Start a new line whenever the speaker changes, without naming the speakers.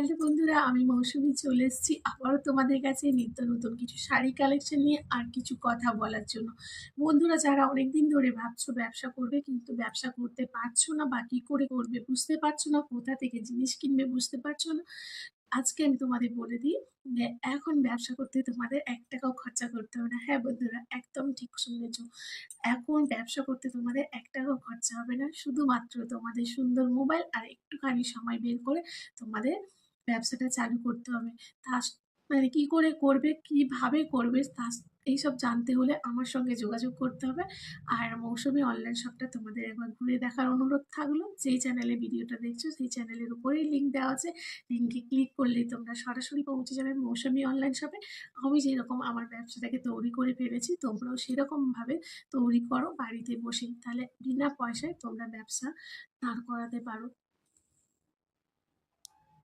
Hello বন্ধুরা, আমি মৌসুমী চলে এসেছি আবারও তোমাদের কাছে নিত্য নতুন কিছু শাড়ি কালেকশন নিয়ে আর কিছু কথা বলার জন্য। বন্ধুরা, যারা অনেকদিন ধরে ভাবছো ব্যবসা করবে কিন্তু ব্যবসা করতে পারছো না বা কি করে করবে বুঝতে পারছো না, কোথা থেকে জিনিস কিনবে বুঝতে পারছো না, আজকে আমি তোমাদের বলে দিই যে এখন ব্যবসা করতে তোমাদের ১ টাকাও খরচা করতে হবে না। হ্যাঁ বন্ধুরা, একদম ঠিক শুনেছো। এখন ব্যবসা করতে তোমাদের ১ টাকাও খরচা হবে না। শুধুমাত্র তোমাদের সুন্দর মোবাইল আর একটুখানি সময় বের করে তোমাদের ব্যবসাটা চালু করতে হবে। তা মানে কি করে করবে, কিভাবে করবে এইসব জানতে হলে আমার সঙ্গে যোগাযোগ করতে হবে। আর মৌসুমী অনলাইন শপটা তোমাদের একবার ঘুরে দেখার অনুরোধ থাকলো। যেই চ্যানেলে ভিডিওটা দেখছো সেই চ্যানেলের উপরেই লিঙ্ক দেওয়া আছে। লিঙ্কে ক্লিক করলেই তোমরা সরাসরি পৌঁছে যাবে মৌসুমী অনলাইন শপে। আমি যেরকম আমার ব্যবসাটাকে তৈরি করে ফেলেছি, তোমরাও সেরকমভাবে তৈরি করো বাড়িতে বসেই। তাহলে বিনা পয়সায় তোমরা ব্যবসা দাঁড় করাতে পারো।